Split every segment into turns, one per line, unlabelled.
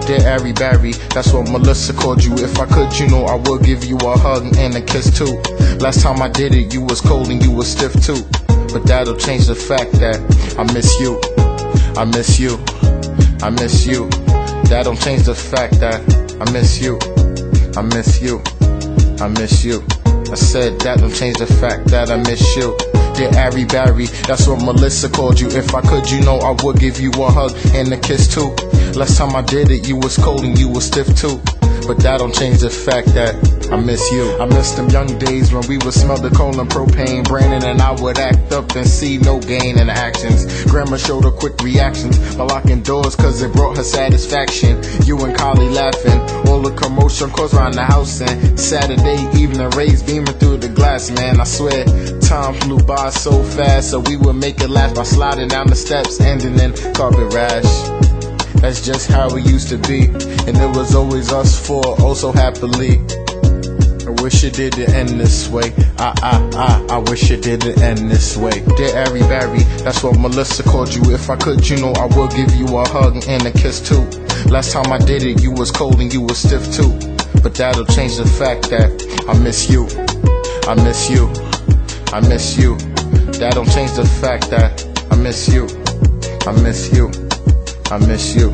Dear Ari Barry, that's what Melissa called you. If I could, you know I would give you a hug and a kiss too. Last time I did it, you was cold and you was stiff too. But that'll change the fact that I miss you. I miss you. I miss you. That don't change the fact that I miss you. I miss you. I miss you. I said that don't change the fact that I miss you. Dear Ari Barry, that's what Melissa called you. If I could, you know I would give you a hug and a kiss too. Last time I did it, you was cold and you was stiff too. But that don't change the fact that I miss you. I miss them young days when we would smell the coal and propane. Brandon and I would act up and see no gain in actions. Grandma showed a quick reaction by locking doors cause it brought her satisfaction. You and Carly laughing, all the commotion caused around the house. And Saturday evening rays beaming through the glass. Man, I swear, time flew by so fast. So we would make it last by sliding down the steps, ending in carpet rash. That's just how it used to be, and it was always us four, oh so happily. I wish it didn't end this way. I wish it didn't end this way. Dear Ari Barry, that's what Melissa called you. If I could, you know I would give you a hug and a kiss too. Last time I did it, you was cold and you was stiff too. But that'll change the fact that I miss you. I miss you. I miss you. That don't change the fact that I miss you. I miss you. I miss you.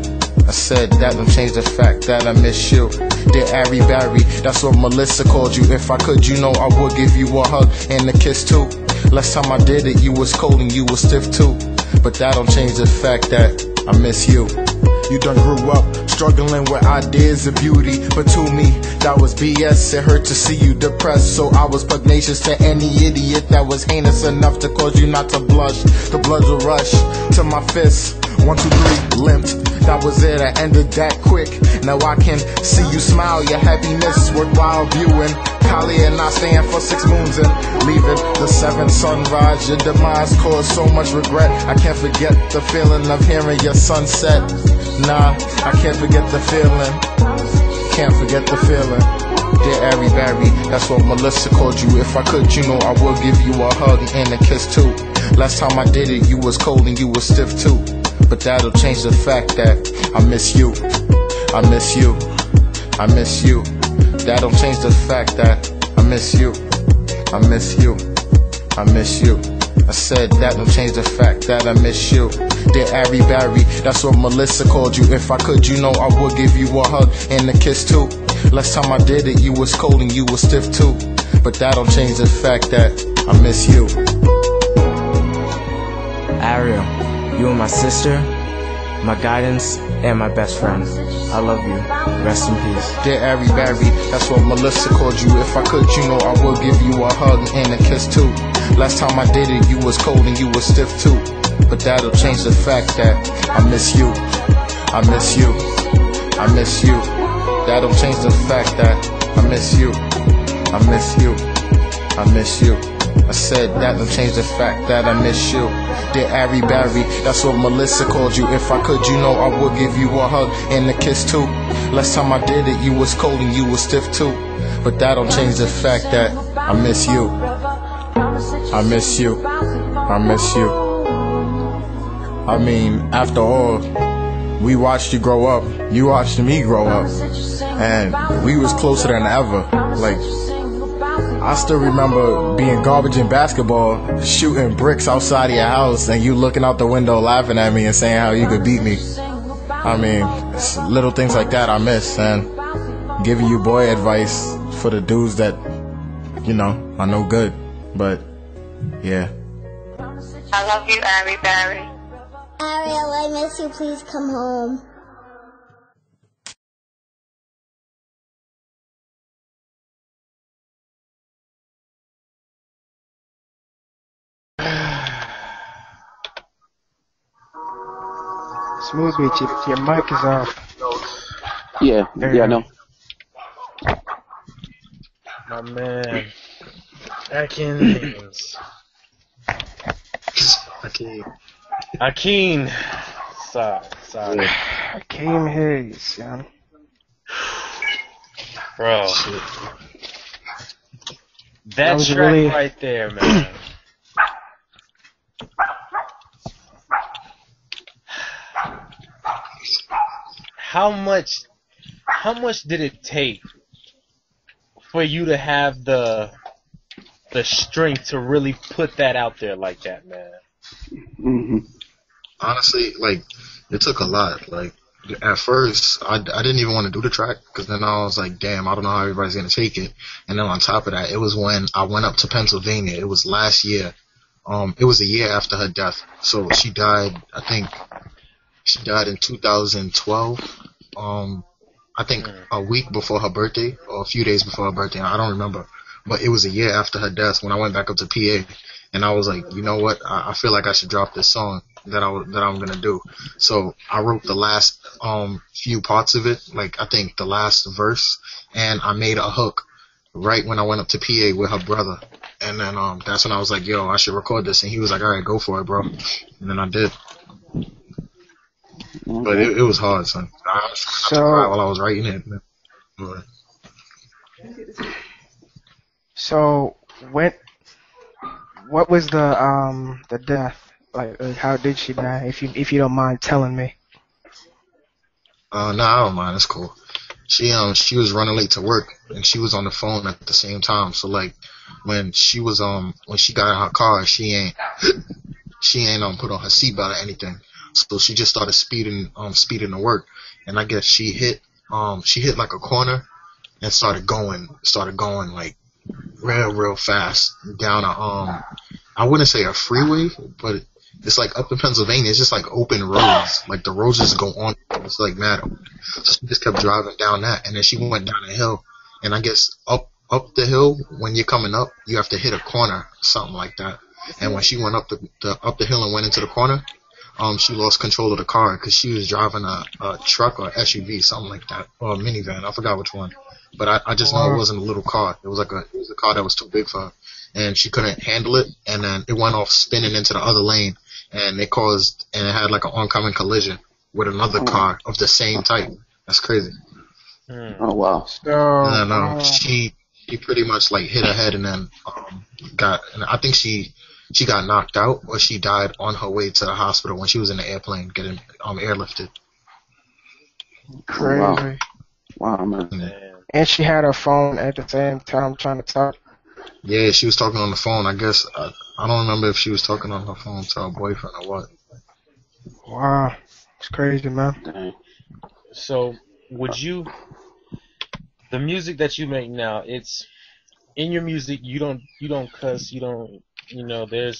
I said that don't change the fact that I miss you. Dear Ari Barry, that's what Melissa called you. If I could, you know I would give you a hug and a kiss too. Last time I did it, you was cold and you was stiff too. But that don't change the fact that I miss you. You done grew up, struggling with ideas of beauty. But to me, that was BS. It hurt to see you depressed. So I was pugnacious to any idiot that was heinous enough to cause you not to blush. The blood will rush to my fists. 1, 2, 3, limped. That was it, I ended that quick. Now I can see you smile, your happiness worthwhile viewing. Kali and I stand for 6 moons and leaving the 7th sunrise. Your demise caused so much regret. I can't forget the feeling of hearing your sunset. Nah, I can't forget the feeling. Can't forget the feeling. Dear Ari Barry, that's what Melissa called you. If I could, you know I would give you a hug and a kiss too. Last time I did it, you was cold and you was stiff too. But that'll change the fact that I miss you. I miss you. I miss you. That don't change the fact that I miss you. I miss you. I miss you. I said that don't change the fact that I miss you. Dear Ari Barry, that's what Melissa called you. If I could, you know I would give you a hug and a kiss too. Last time I did it, you was cold and you was stiff too. But that don't change the fact that I miss you.
Ariel, you are my sister, my guidance, and my best friend. I love you. Rest in peace.
Dear Ari Barry, that's what Melissa called you. If I could, you know I would give you a hug and a kiss too. Last time I did it, you was cold and you was stiff too. But that'll change the fact that I miss you. I miss you. I miss you. That'll change the fact that I miss you. I miss you. I miss you. I said that don't change the fact that I miss you. Dear Ari Barry, that's what Melissa called you. If I could, you know I would give you a hug and a kiss too. Last time I did it, you was cold and you was stiff too. But that don't change the fact that I miss you. I miss you. I miss you. I mean, after all, we watched you grow up. You watched me grow up. And we was closer than ever. Like, I still remember being garbage in basketball, shooting bricks outside of your house, and you looking out the window laughing at me and saying how you could beat me. I mean, it's little things like that I miss, and giving you boy advice for the dudes that, you know, are no good. But, yeah.
I love you, Ari Barry.
Ariel, I miss you. Please come home.
Smoothbeatz, your mic is off.
Yeah, I know.
My man, Haynes. Akin. Sorry. Haynes, yeah.
Bro.
Shit.
That
was
track
really
right there, man. how much did it take for you to have the strength to really put that out there like that, man?
Mm-hmm.
Honestly, like, it took a lot. Like, at first, I didn't even want to do the track, because then I was like, damn, I don't know how everybody's going to take it. And then on top of that, it was when I went up to Pennsylvania. It was last year. It was a year after her death. So she died, I think, she died in 2012. I think a week before her birthday, or a few days before her birthday. I don't remember. But it was a year after her death when I went back up to PA. And I was like, you know what? I feel like I should drop this song that I'm going to do. So I wrote the last few parts of it, like I think the last verse, and I made a hook right when I went up to PA with her brother. And then that's when I was like, yo, I should record this. And he was like, all right, go for it, bro. And then I did. But it was hard, son. I was trying not to cry while I was writing it. But.
So what was the death? Like how did she die? If you don't mind telling me.
I don't mind. It's cool. She was running late to work, and she was on the phone at the same time. So like when she was when she got in her car, she ain't put on her seatbelt or anything. So she just started speeding to work, and I guess she hit like a corner and started going like real fast down I wouldn't say a freeway, but it's like up in Pennsylvania, it's just like open roads. Like the roads just go on. It's like mad. So she just kept driving down that, and then she went down a hill, and I guess up the hill, when you're coming up, you have to hit a corner, something like that. And when she went up the hill and went into the corner, she lost control of the car because she was driving a truck or SUV, something like that, or a minivan. I forgot which one. But I just know it wasn't a little car. It was a car that was too big for her. And she couldn't handle it, and then it went off spinning into the other lane, and it had like an oncoming collision with another car of the same type. That's crazy.
Oh, wow.
And she pretty much like hit her head, and then and I think she got knocked out, or she died on her way to the hospital when she was in the airplane getting airlifted.
Crazy.
Wow, man.
And she had her phone at the same time trying to talk.
Yeah, she was talking on the phone. I guess I don't remember if she was talking on her phone to her boyfriend or what.
Wow, it's crazy, man.
Dang.
So, the music that you make now, it's in your music. You don't cuss. It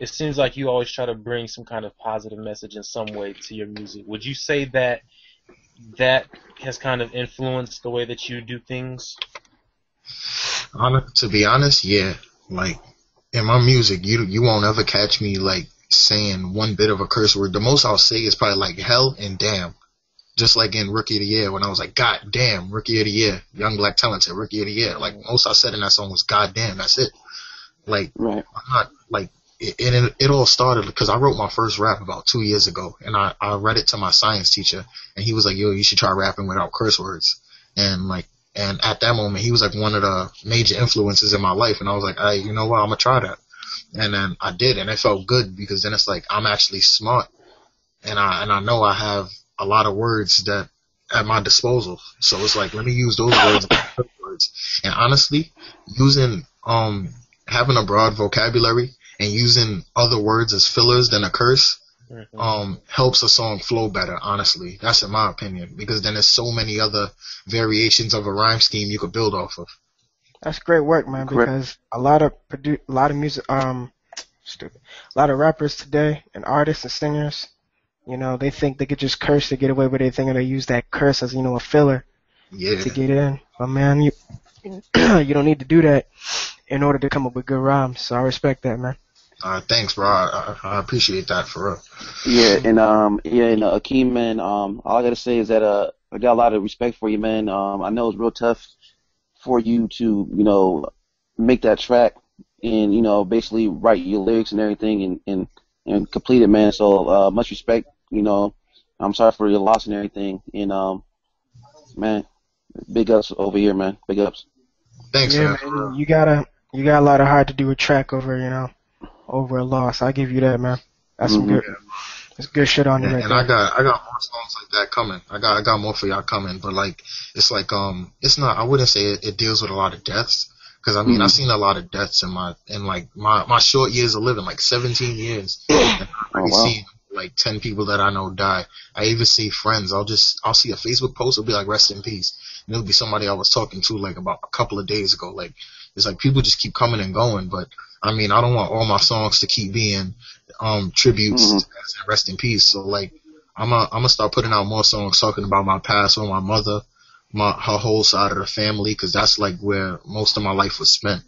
seems like you always try to bring some kind of positive message in some way to your music. Would you say that has kind of influenced the way that you do things?
To be honest, yeah. Like, in my music, you won't ever catch me, like, saying one bit of a curse word. The most I'll say is probably, like, hell and damn. Just like in Rookie of the Year, when I was like, God damn, Rookie of the Year. Young Black Talented, Rookie of the Year. Like, most I said in that song was God damn, that's it. Like, right. I'm not, like, it all started because I wrote my first rap about 2 years ago, and I read it to my science teacher, and he was like, yo, you should try rapping without curse words. And at that moment, he was like one of the major influences in my life. And I was like, hey, you know what? I'm going to try that. And then I did. And it felt good because then it's like I'm actually smart. And I know I have a lot of words that at my disposal. So it's like, let me use those words. And honestly, using, having a broad vocabulary and using other words as fillers than a curse, helps a song flow better, honestly. That's in my opinion, because then there's so many other variations of a rhyme scheme you could build off of.
That's great work, man, because a lot of rappers today and artists and singers, they think they could just curse to get away with anything, and they use that curse as, a filler to get in. But man, you don't need to do that in order to come up with good rhymes. So I respect that, man.
Thanks, bro. I appreciate that for real.
Yeah, and Akeem, man, all I gotta say is that I got a lot of respect for you, man. I know it's real tough for you to, make that track and, basically write your lyrics and everything and complete it, man. So much respect, I'm sorry for your loss and everything. And man, big ups over here, man. Big ups.
Thanks,
man. You got a lot of heart to do a track over a loss. I give you that, man. That's some good. It's good shit on you right
and
there.
I got more songs like that coming. I got more for y'all coming, but like, it's like, it's not, I wouldn't say it deals with a lot of deaths. Cause I mean, I've seen a lot of deaths in my short years of living, like 17 years. And I've seen like 10 people that I know die. I even see friends. I'll see a Facebook post. It'll be like, rest in peace. And it'll be somebody I was talking to like about a couple of days ago. Like, it's like people just keep coming and going. But I mean, I don't want all my songs to keep being, tributes to rest in peace. So like, I'm gonna start putting out more songs talking about my past or my mother, her whole side of the family, because that's like where most of my life was spent,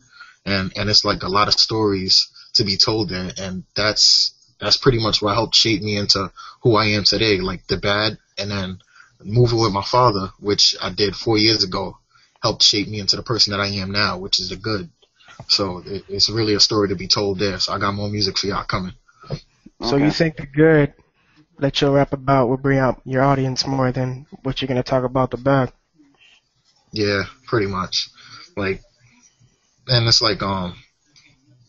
and it's like a lot of stories to be told there, and that's pretty much what helped shape me into who I am today, like the bad, and then moving with my father, which I did 4 years ago, helped shape me into the person that I am now, which is the good. So it's really a story to be told there. So I got more music for y'all coming.
So you think the good that you'll rap about will bring out your audience more than what you're gonna talk about the bad?
Yeah, pretty much. Like, and it's like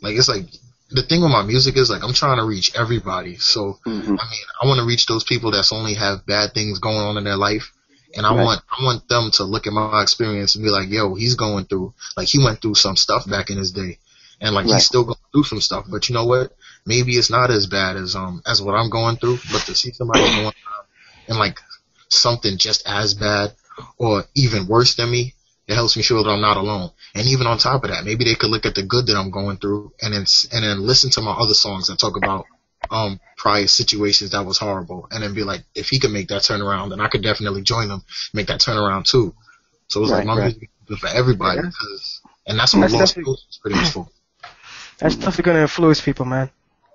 it's like the thing with my music is like I'm trying to reach everybody. So I mean, I want to reach those people that's only have bad things going on in their life, and I want them to look at my experience and be like, yo, he's going through, like, he went through some stuff back in his day, and like he's still going through some stuff. But you know what? Maybe it's not as bad as what I'm going through. But to see somebody going through and like something just as bad or even worse than me, it helps me feel that I'm not alone. And even on top of that, maybe they could look at the good that I'm going through and then listen to my other songs that talk about prior situations that was horrible, and then be like, if he could make that turnaround, then I could definitely join him, make that turnaround too. So it's like my music is good for everybody, and that's what Lost Coast is pretty much for.
That's definitely gonna influence people, man.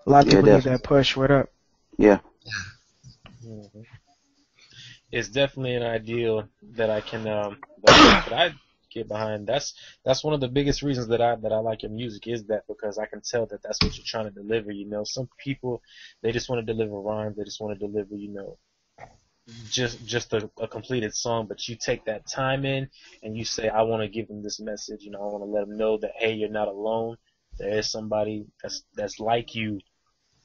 A lot of people need that push. What up?
Yeah.
It's definitely an ideal that I can that I get behind. That's one of the biggest reasons that I like your music, is that because I can tell that that's what you're trying to deliver. You know, some people, they just want to deliver rhymes, they just want to deliver, you know, just a completed song. But you take that time in and you say, I want to give them this message. You know, I want to let them know that, hey, you're not alone. There is somebody that's like you,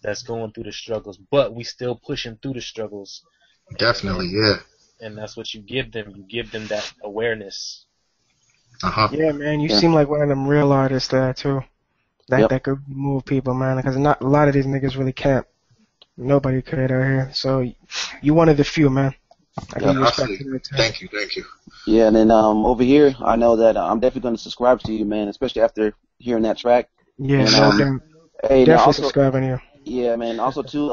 that's going through the struggles, but we still pushing through the struggles.
Definitely, yeah.
And that's what you give them. You give them that awareness.
Yeah, man, you seem like one of them real artists there too. That could move people, man. Because not a lot of these niggas really can't. Nobody could out here. So you one of the few, man. I give you respect for that too.
Thank you.
Yeah, and then over here, I know that I'm definitely going to subscribe to you, man, especially after hearing that track.
Yeah,
and,
definitely subscribing to you.
Yeah, man. Also, too,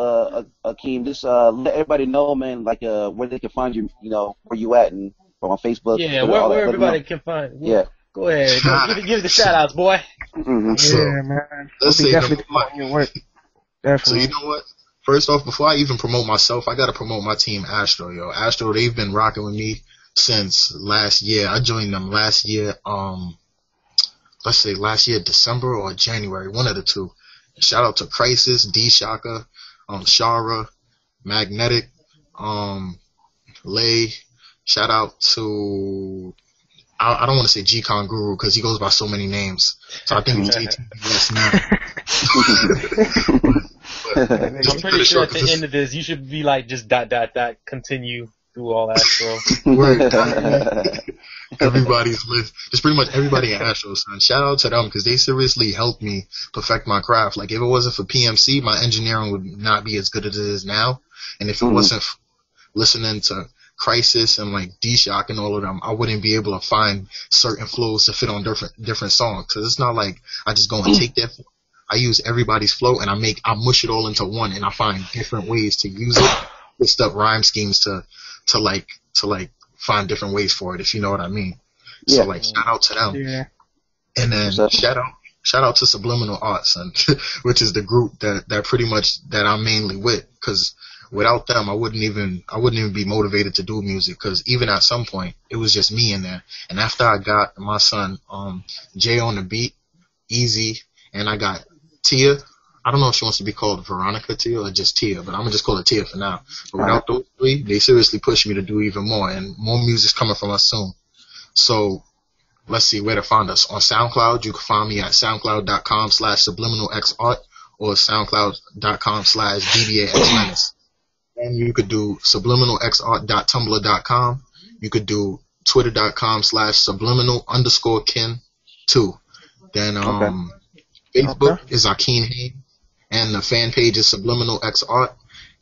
Akeem, just let everybody know, man, like where they can find you, you know, where you at, and on Facebook.
Yeah, where everybody can find.
Yeah.
Go ahead. Give the shout outs, boy.
Yeah, man.
Let's see.
Definitely promoting your work. Definitely.
So you know what? First off, before I even promote myself, I gotta promote my team, Astro. Yo, Astro, they've been rocking with me since last year. I joined them last year. Let's say last year, December or January, one of the two. Shout out to Crisis, D Shaka, Shara, Magnetic, Lay. Shout out to, I don't want to say G-Con Guru because he goes by so many names. So I think he's JTBS now.
I'm pretty sure at the end of this, you should be like just ... continue through all Astro.
Everybody's list. It's pretty much everybody in Astro, son. Shout out to them because they seriously helped me perfect my craft. Like, if it wasn't for PMC, my engineering would not be as good as it is now. And if it wasn't listening to Crisis and like D-Shock and all of them, I wouldn't be able to find certain flows to fit on different songs. Cause it's not like I just go and take their flow. I use everybody's flow and I mush it all into one, and I find different ways to use it. Twist up rhyme schemes to find different ways for it, if you know what I mean. Yeah. So like, shout out to them. Yeah. And then shout out to Subliminal Arts, and which is the group that pretty much that I'm mainly with, because without them, I wouldn't even be motivated to do music, because even at some point, it was just me in there. And after I got my son, Jay on the beat, Easy, and I got Tia. I don't know if she wants to be called Veronica Tia or just Tia, but I'm going to just call her Tia for now. But without those three, they seriously pushed me to do even more, and more music's coming from us soon. So let's see where to find us. On SoundCloud, you can find me at soundcloud.com/subliminalxart or soundcloud.com/dbaxmenace. And you could do subliminalxart.tumblr.com. You could do twitter.com/subliminal_kin2. Then Facebook is Akin Haynes, and the fan page is Subliminal X Art,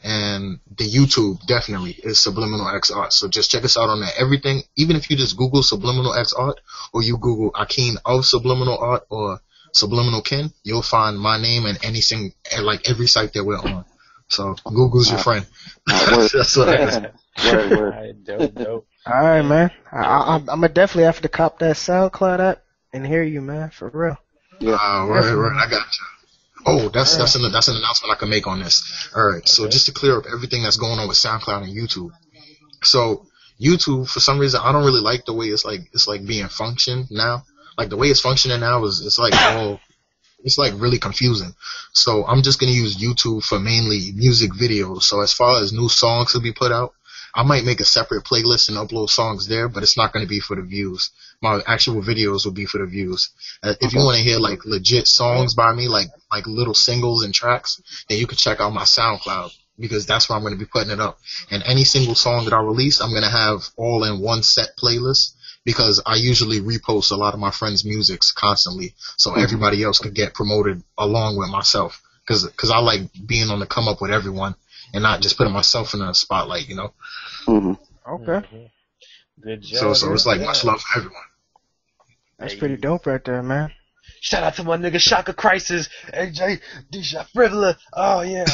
and the YouTube definitely is Subliminal X Art. So just check us out on that. Everything, even if you just Google Subliminal X Art, or you Google Akin of Subliminal Art or Subliminal Kin, you'll find my name and anything, like every site that we're on. So Google's your friend. That's what I
Alright, dope.
All right, man. I'm gonna definitely have to cop that SoundCloud app and hear you, man, for real.
Yeah, word. I got you. Oh, that's an announcement I can make on this. All right. So just to clear up everything that's going on with SoundCloud and YouTube. So YouTube, for some reason, I don't really like the way it's like being functioned now. Like the way it's functioning now it's like really confusing. So I'm just gonna use YouTube for mainly music videos. So as far as new songs to be put out, I might make a separate playlist and upload songs there, but it's not going to be for the views. My actual videos will be for the views. If you want to hear like legit songs by me, like little singles and tracks, then you can check out my SoundCloud, because that's where I'm going to be putting it up. And any single song that I release, I'm going to have all in one set playlist, because I usually repost a lot of my friends' musics constantly, so everybody else could get promoted along with myself. Because I like being on the come up with everyone, and not just putting myself in a spotlight, you know.
Okay.
Good job.
So it's like much love for everyone.
That's pretty dope right there, man.
Shout out to my nigga Shaka Crisis, AJ, D-Shot Frivola. Oh yeah.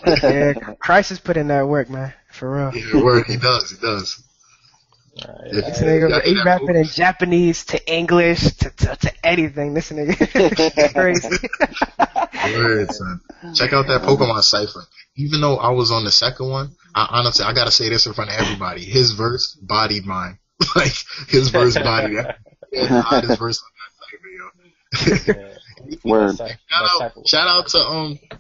Yeah, Crisis put in that work, man, for real.
Yeah, word, he does.
This nigga, he rapping in Japanese to English to anything. This nigga crazy.
Word, son. Check out that Pokemon cipher. Even though I was on the second one, I gotta say this in front of everybody. His verse bodied mine. Like, his verse bodied it. His verse on that cipher, yo.
Word.
Shout out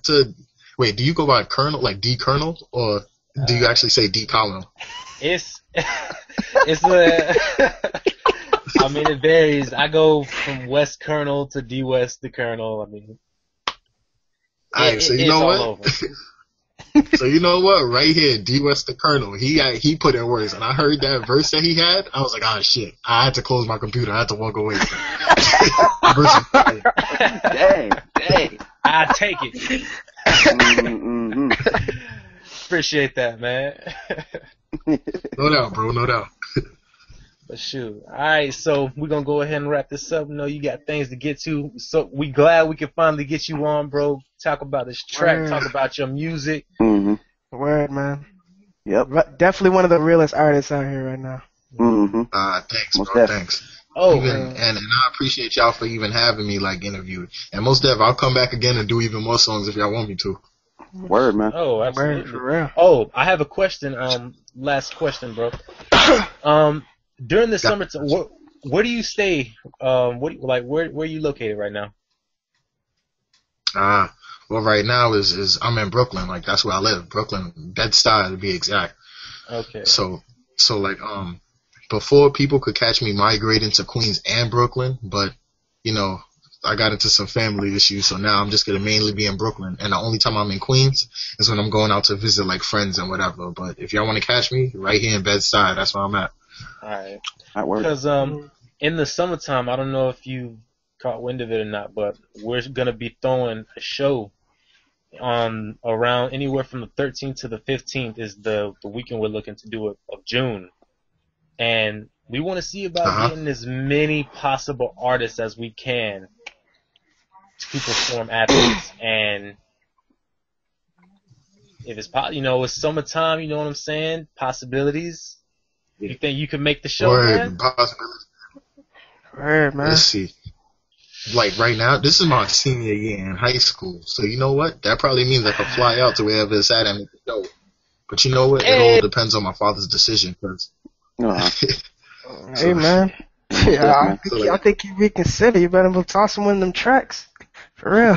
to wait, do you go by Colonel, like D Colonel, or do you actually say D Colonel?
It's I mean, it varies. I go from West Colonel to D West to Colonel. I mean,
so you know what? So you know what? Right here, D West the Colonel. He put in words, and I heard that verse that he had. I was like, ah, shit. I had to close my computer. I had to walk away.
Dang.
I take it. Appreciate that, man.
No doubt, bro. No doubt.
But shoot. Alright, so we're gonna go ahead and wrap this up. I know you got things to get to. So we glad we can finally get you on, bro. Talk about this track, talk about your music.
Word, man.
Yep.
Definitely one of the realest artists out here right now.
Thanks, bro. Thanks.
Oh,
and I appreciate y'all for even having me like interviewed. And most definitely, I'll come back again and do even more songs if y'all want me to.
Word, man.
Oh, absolutely.
Word, for real.
Oh, I have a question. Last question, bro. During the summertime, where do you stay? Where are you located right now?
Well, right now is I'm in Brooklyn. Like, that's where I live. Brooklyn, Bed-Stuy to be exact.
Okay.
So like before, people could catch me migrating to Queens and Brooklyn, but you know, I got into some family issues, so now I'm just gonna mainly be in Brooklyn. And the only time I'm in Queens is when I'm going out to visit like friends and whatever. But if y'all want to catch me, right here in Bed-Stuy, that's where I'm at.
Alright.
Works.
Because in the summertime, I don't know if you caught wind of it or not, but we're gonna be throwing a show on around anywhere from the 13th to the 15th is the weekend we're looking to do of June, and we want to see about getting as many possible artists as we can to perform at this. And if it's it's summertime, you know what I'm saying? Possibilities. You think you can make the show, man?
Possibilities.
Word, man.
Let's see. Like right now, this is my senior year in high school, so you know what? That probably means I could fly out to wherever it's at and make the show. But you know what? It all depends on my father's decision. Cause
hey, man. Yeah, I think you reconsider. You better toss him one of them tracks. For real.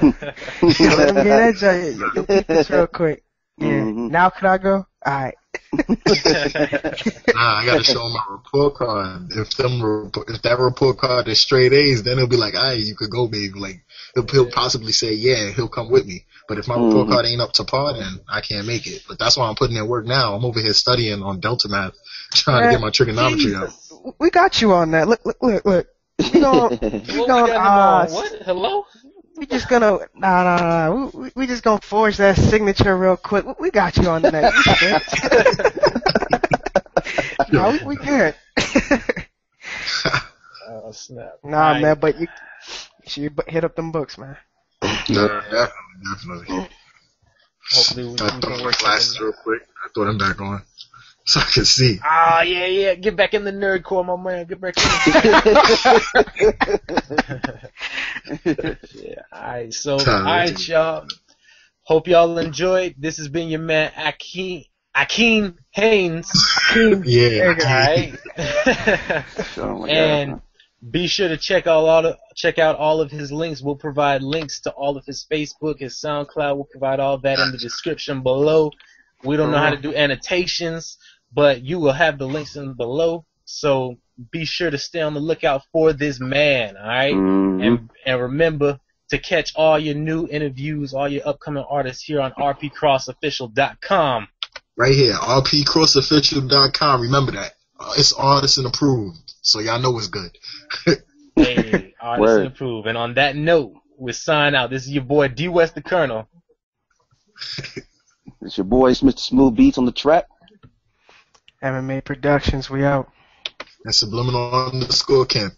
Let him get that joint. You'll get this real quick. Yeah. Now can I go? Alright.
I gotta show him my report card. If that report card is straight A's, then he'll be like, "Aye, you could go, baby." Like he'll possibly say, "Yeah," he'll come with me.
But if my report card ain't up to par, then I can't make it. But that's why I'm putting in work now. I'm over here studying on Delta Math, trying to get my trigonometry up.
We got you on that. Look. We gonna,
what? Hello?
We just gonna We just gonna forge that signature real quick. We got you on that. No, we good.
Oh snap!
Nah, man, but you should hit up them books, man.
Yeah, definitely.
Hopefully we
I
can
throw my
work
glasses real quick. I throw them back on so I can see.
Ah, yeah. Get back in the nerd core, my man. Get back in. Yeah. All right, y'all. Hope y'all enjoyed. This has been your man Akin Haynes.
Yeah.
All right. And be sure to check out all of his links. We'll provide links to all of his Facebook, his SoundCloud. We'll provide all that in the description below. We don't know how to do annotations, but you will have the links in below. So be sure to stay on the lookout for this man, all right? And remember to catch all your new interviews, all your upcoming artists here on rpcrossofficial.com.
Right here, rpcrossofficial.com. Remember that. It's artisan approved, so y'all know it's good.
Hey, artisan approved. And on that note, we'll sign out. This is your boy D West the Colonel.
It's your boy, Mr. Smoothbeatz on the track.
MMA Productions, we out.
That's subliminal _Camp.